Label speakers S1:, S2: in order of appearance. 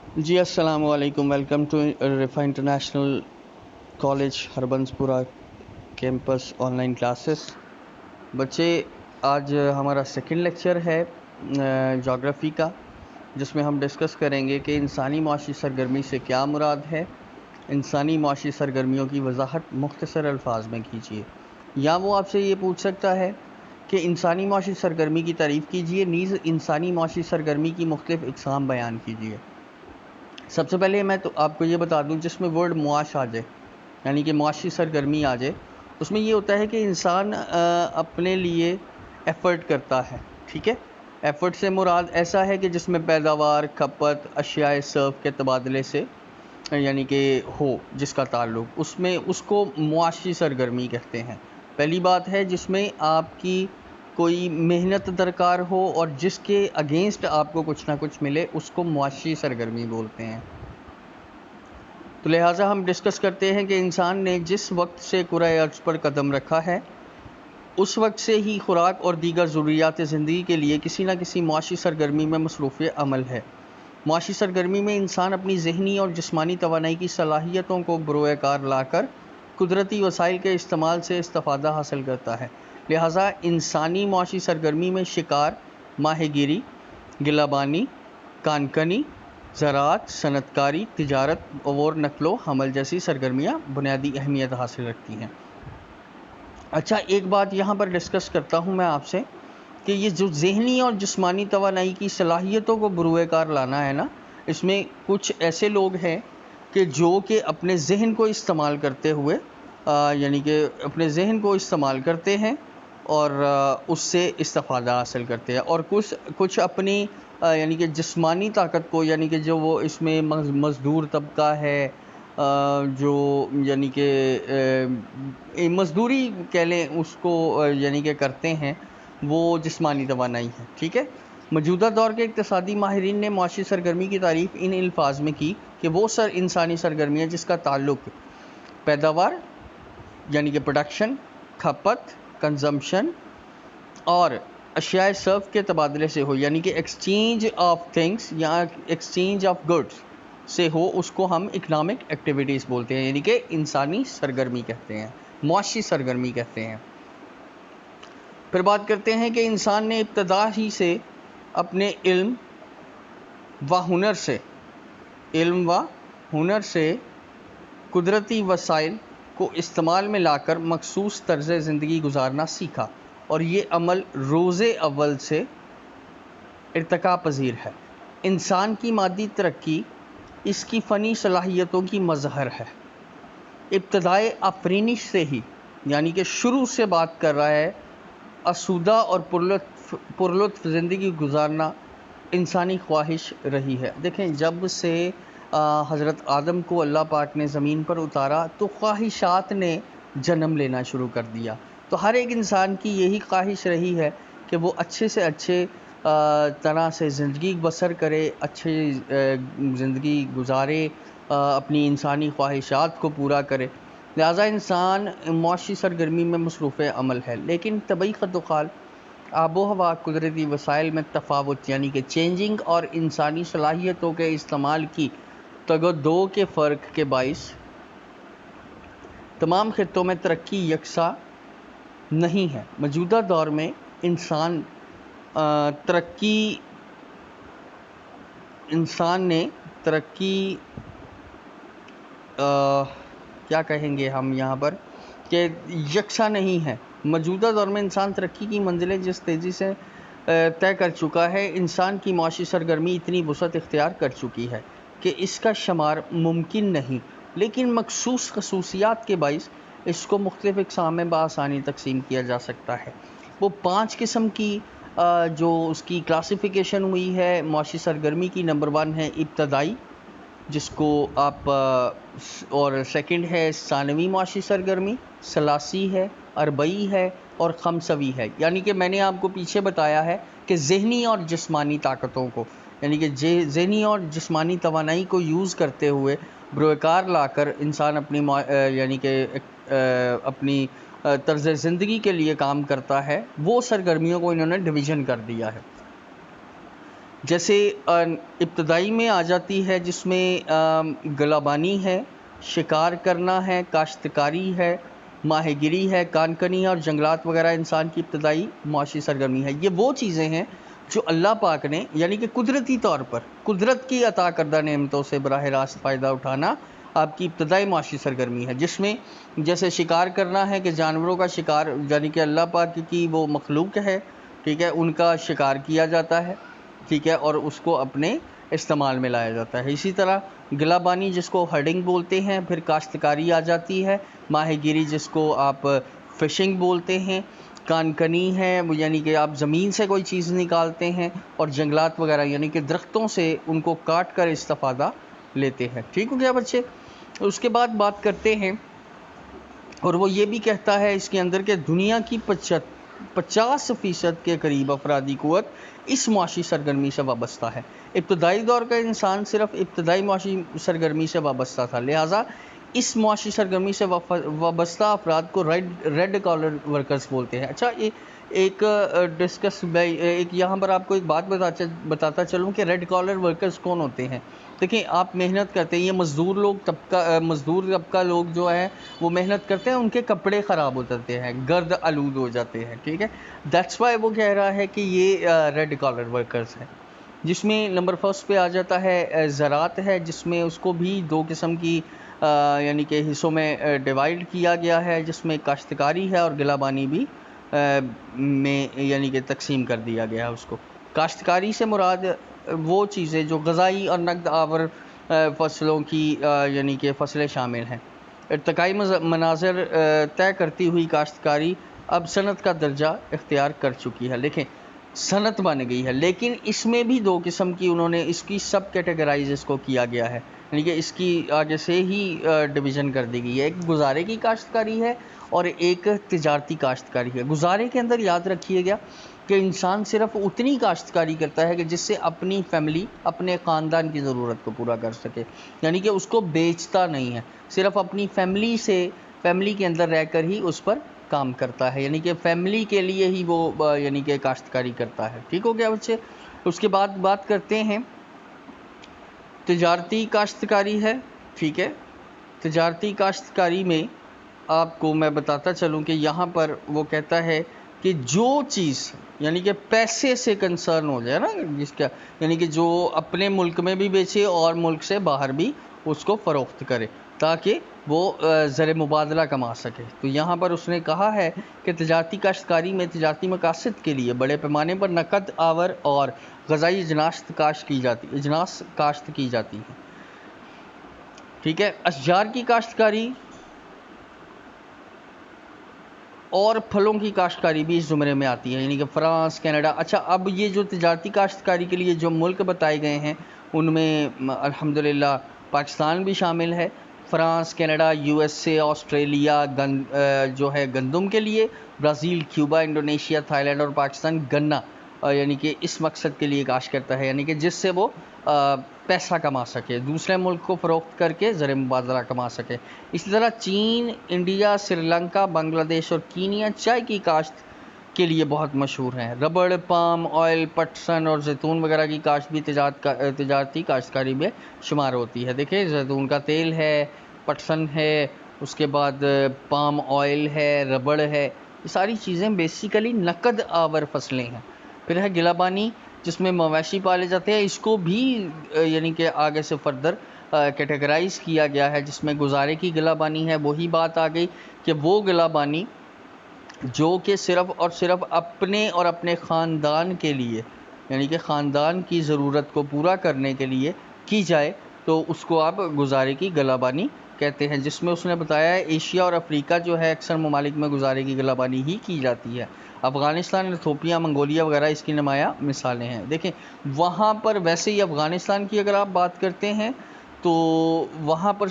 S1: جی السلام علیکم، welcome to Riphah international college Harbanspura campus on line classes. بچے، آج ہمارا سیکنڈ لیکچر ہے جغرافی کا، جس میں ہم ڈسکس کریں گے کہ انسانی معاشی سرگرمی سے کیا مراد ہے۔ انسانی معاشی سرگرمیوں کی وضاحت مختصر الفاظ میں کیجیے، یا وہ آپ سے یہ پوچھ سکتا ہے کہ انسانی معاشی سرگرمی کی تعریف کیجیے، نیز انسانی معاشی سرگرمی کی مختلف اقسام بیان کیجیے۔ سب سے پہلے میں تو آپ کو یہ بتا دوں، جس میں ورڈ معاش آ جائے، یعنی کہ معاشی سرگرمی آ جائے، اس میں یہ ہوتا ہے کہ انسان اپنے لیے ایفرٹ کرتا ہے، ٹھیک ہے۔ ایفرٹ سے مراد ایسا ہے کہ جس میں پیداوار، کھپت، اشیاء صرف کے تبادلے سے یعنی کہ ہو جس کا تعلق، اس کو معاشی سرگرمی کہتے ہیں۔ پہلی بات ہے جس میں آپ کی کوئی محنت درکار ہو اور جس کے اگینسٹ آپ کو کچھ نہ کچھ ملے، اس کو معاشی سرگرمی بولتے ہیں۔ تو لہٰذا ہم ڈسکس کرتے ہیں کہ انسان نے جس وقت سے کرۂ ارض پر قدم رکھا ہے، اس وقت سے ہی خوراک اور دیگر ضروریات زندگی کے لیے کسی نہ کسی معاشی سرگرمی میں مصروف عمل ہے۔ معاشی سرگرمی میں انسان اپنی ذہنی اور جسمانی توانائی کی صلاحیتوں کو بروئے کار لا کر قدرتی وسائل کے استعمال سے استفادہ حاصل کرتا ہے۔ لہٰذا انسانی معاشی سرگرمی میں شکار، ماہی گیری، گلہ بانی، کانکنی، زراعت، صنعت کاری، تجارت اور نقل و حمل جیسی سرگرمیاں بنیادی اہمیت حاصل رکھتی ہیں۔ اچھا، ایک بات یہاں پر ڈسکس کرتا ہوں میں آپ سے کہ یہ جو ذہنی اور جسمانی توانائی کی صلاحیتوں کو بروئے کار لانا ہے نا، اس میں کچھ ایسے لوگ ہیں کہ جو کہ اپنے ذہن کو استعمال کرتے ہوئے یعنی کہ اپنے ذہن کو استعمال کرتے ہیں اور اس سے استفادہ حاصل کرتے ہیں، اور کچھ اپنی یعنی کہ جسمانی طاقت کو، یعنی کہ جو وہ اس میں مزدور طبقہ ہے، جو یعنی کہ مزدوری کہہ لیں اس کو، یعنی کہ کرتے ہیں، وہ جسمانی توانائی ہے، ٹھیک ہے۔ موجودہ دور کے اقتصادی ماہرین نے معاشی سرگرمی کی تعریف ان الفاظ میں کی کہ وہ انسانی سرگرمی ہے جس کا تعلق پیداوار یعنی کہ پروڈکشن، کھپت، کنزمپشن اور اشیاء صرف کے تبادلے سے ہو، یعنی کہ ایکسچینج آف تھنگس یا ایکسچینج آف گڈس سے ہو، اس کو ہم اکنامک ایکٹیویٹیز بولتے ہیں، یعنی کہ انسانی سرگرمی کہتے ہیں، معاشی سرگرمی کہتے ہیں۔ پھر بات کرتے ہیں کہ انسان نے ابتدا ہی سے اپنے علم و ہنر سے قدرتی وسائل کو استعمال میں لا کر مخصوص طرز زندگی گزارنا سیکھا، اور یہ عمل روز اول سے ارتقا پذیر ہے۔ انسان کی مادی ترقی اس کی فنی صلاحیتوں کی مظہر ہے۔ ابتدائے آفرینش سے ہی، یعنی کہ شروع سے بات کر رہا ہے، آسودہ اور پرلطف زندگی گزارنا انسانی خواہش رہی ہے۔ دیکھیں، جب سے حضرت آدم کو اللہ پاک نے زمین پر اتارا تو خواہشات نے جنم لینا شروع کر دیا۔ تو ہر ایک انسان کی یہی خواہش رہی ہے کہ وہ اچھے سے اچھے طرح سے زندگی بسر کرے، اچھی زندگی گزارے، اپنی انسانی خواہشات کو پورا کرے۔ لہٰذا انسان معاشی سرگرمی میں مصروف عمل ہے، لیکن طبعی خط و خال، آب و ہوا، قدرتی وسائل میں تفاوت یعنی کہ چینجنگ اور انسانی صلاحیتوں کے استعمال کی تگدو کے فرق کے باعث تمام خطوں میں ترقی یکساں نہیں ہے۔ موجودہ دور میں انسان نے ترقی کیا کہیں گے ہم یہاں پر کہ یکساں نہیں ہے۔ موجودہ دور میں انسان ترقی کی منزلیں جس تیزی سے طے کر چکا ہے، انسان کی معاشی سرگرمی اتنی وسعت اختیار کر چکی ہے کہ اس کا شمار ممکن نہیں، لیکن مخصوص خصوصیات کے باعث اس کو مختلف اقسام میں بآسانی تقسیم کیا جا سکتا ہے۔ وہ 5 قسم کی جو اس کی کلاسیفیکیشن ہوئی ہے معاشی سرگرمی کی، نمبر 1 ہے ابتدائی، جس کو آپ اور سیکنڈ ہے ثانوی معاشی سرگرمی، ثلاثی ہے، اربعی ہے اور خمسوی ہے۔ یعنی کہ میں نے آپ کو پیچھے بتایا ہے کہ ذہنی اور جسمانی طاقتوں کو، یعنی کہ ذہنی اور جسمانی توانائی کو یوز کرتے ہوئے بروئے کار لا کر انسان اپنی یعنی کہ اپنی طرز زندگی کے لیے کام کرتا ہے، وہ سرگرمیوں کو انہوں نے ڈویژن کر دیا ہے۔ جیسے ابتدائی میں آ جاتی ہے جس میں گلابانی ہے، شکار کرنا ہے، کاشتکاری ہے، ماہی گیری ہے، کانکنی ہے اور جنگلات وغیرہ انسان کی ابتدائی معاشی سرگرمی ہے۔ یہ وہ چیزیں ہیں جو اللہ پاک نے یعنی کہ قدرتی طور پر قدرت کی عطا کردہ نعمتوں سے براہ راست فائدہ اٹھانا آپ کی ابتدائی معاشی سرگرمی ہے، جس میں جیسے شکار کرنا ہے کہ جانوروں کا شکار یعنی کہ اللہ پاک کی وہ مخلوق ہے، ٹھیک ہے، ان کا شکار کیا جاتا ہے، ٹھیک ہے، اور اس کو اپنے استعمال میں لایا جاتا ہے۔ اسی طرح گلابانی جس کو ہرڈنگ بولتے ہیں، پھر کاشتکاری آ جاتی ہے، ماہی گیری جس کو آپ فشنگ بولتے ہیں، کانکنی ہے یعنی کہ آپ زمین سے کوئی چیز نکالتے ہیں، اور جنگلات وغیرہ یعنی کہ درختوں سے ان کو کاٹ کر استفادہ لیتے ہیں۔ ٹھیک ہو گیا بچے؟ اس کے بعد بات کرتے ہیں، اور وہ یہ بھی کہتا ہے اس کے اندر کہ دنیا کی 50% کے قریب افرادی قوت اس معاشی سرگرمی سے وابستہ ہے۔ ابتدائی دور کا انسان صرف ابتدائی معاشی سرگرمی سے وابستہ تھا، لہٰذا اس معاشی سرگرمی سے وابستہ افراد کو ریڈ کالر ورکرز بولتے ہیں۔ اچھا، ایک یہاں پر آپ کو ایک بات بتاتا چلوں کہ ریڈ کالر ورکرز کون ہوتے ہیں۔ دیکھیں، آپ محنت کرتے ہیں، یہ مزدور طبقہ لوگ جو ہیں وہ محنت کرتے ہیں، ان کے کپڑے خراب ہو جاتے ہیں، گرد آلود ہو جاتے ہیں، ٹھیک ہے، دیٹس وائی وہ کہہ رہا ہے کہ یہ ریڈ کالر ورکرز ہیں۔ جس میں نمبر فرسٹ پہ آ جاتا ہے زراعت ہے، جس میں اس کو بھی دو قسم کی یعنی کہ حصوں میں ڈیوائیڈ کیا گیا ہے، جس میں کاشتکاری ہے اور گلابانی بھی میں یعنی کہ تقسیم کر دیا گیا ہے اس کو۔ کاشتکاری سے مراد وہ چیزیں جو غذائی اور نقد آور فصلوں کی یعنی کہ فصلیں شامل ہیں۔ ارتقائی مناظر طے کرتی ہوئی کاشتکاری اب صنعت کا درجہ اختیار کر چکی ہے۔ دیکھیں، صنعت بن گئی ہے، لیکن اس میں بھی دو قسم کی انہوں نے اس کی سب کیٹیگرائز اس کو کیا گیا ہے، یعنی کہ اس کی آگے سے ہی ڈویژن کر دی گئی ہے۔ ایک گزارے کی کاشتکاری ہے اور ایک تجارتی کاشتکاری ہے۔ گزارے کے اندر یاد رکھیے گا کہ انسان صرف اتنی کاشتکاری کرتا ہے کہ جس سے اپنی فیملی، اپنے خاندان کی ضرورت کو پورا کر سکے، یعنی کہ اس کو بیچتا نہیں ہے، صرف اپنی فیملی کے اندر رہ کر ہی اس پر کام کرتا ہے، یعنی کہ فیملی کے لیے ہی وہ یعنی کہ کاشتکاری کرتا ہے۔ ٹھیک ہو گیا بچے؟ اس کے بعد بات کرتے ہیں تجارتی کاشتکاری ہے، ٹھیک ہے۔ تجارتی کاشتکاری میں آپ کو میں بتاتا چلوں کہ یہاں پر وہ کہتا ہے کہ جو چیز یعنی کہ پیسے سے کنسرن ہو جائے نا، جس کا یعنی کہ جو اپنے ملک میں بھی بیچے اور ملک سے باہر بھی اس کو فروخت کرے تاکہ وہ زر مبادلہ کما سکے۔ تو یہاں پر اس نے کہا ہے کہ تجارتی کاشتکاری میں تجارتی مقاصد کے لیے بڑے پیمانے پر نقد آور اور غذائی اجناس کاشت کی جاتی ہے، ٹھیک ہے۔ اشجار کی کاشتکاری اور پھلوں کی کاشتکاری بھی اس زمرے میں آتی ہے، یعنی کہ فرانس، کینیڈا۔ اچھا، اب یہ جو تجارتی کاشتکاری کے لیے جو ملک بتائے گئے ہیں ان میں الحمدللہ پاکستان بھی شامل ہے۔ France, Canada, U S A, Australia جو ہے گندم کے لیے، Brazil, Cuba, Indonesia, Thailand اور پاکستان گنا یعنی کہ اس مقصد کے لیے کاشت کرتا ہے، یعنی کہ جس سے وہ پیسہ کما سکے، دوسرے ملک کو فروخت کر کے زر مبادلہ کما سکے۔ اسی طرح چین، انڈیا، سری لنکا، بنگلہ دیش اور کینیا چائے کی کاشت کے لیے بہت مشہور ہیں۔ ربڑ، پام آئل، پٹسن اور زیتون وغیرہ کی کاشت بھی تجارتی کاشتکاری میں شمار ہوتی ہے۔ دیکھیں، زیتون کا تیل ہے، پٹسن ہے، اس کے بعد پام آئل ہے، ربڑ ہے، یہ ساری چیزیں بیسیکلی نقد آور فصلیں ہیں۔ پھر ہے گلابانی جس میں مویشی پالے جاتے ہیں، اس کو بھی یعنی کہ آگے سے فردر کیٹیگرائز کیا گیا ہے، جس میں گزارے کی گلابانی ہے۔ وہی بات آ گئی کہ وہ گلابانی جو کہ صرف اور صرف اپنے اور اپنے خاندان کے لیے یعنی کہ خاندان کی ضرورت کو پورا کرنے کے لیے کی جائے تو اس کو آپ گزارے کی گلابانی کہتے ہیں، جس میں اس نے بتایا ہے ایشیا اور افریقہ جو ہے اکثر ممالک میں گزارے کی گلابانی ہی کی جاتی ہے۔ افغانستان، ایتھوپیا، منگولیا وغیرہ اس کی نمایاں مثالیں ہیں۔ دیکھیں، وہاں پر ویسے ہی افغانستان کی اگر آپ بات کرتے ہیں تو وہاں پر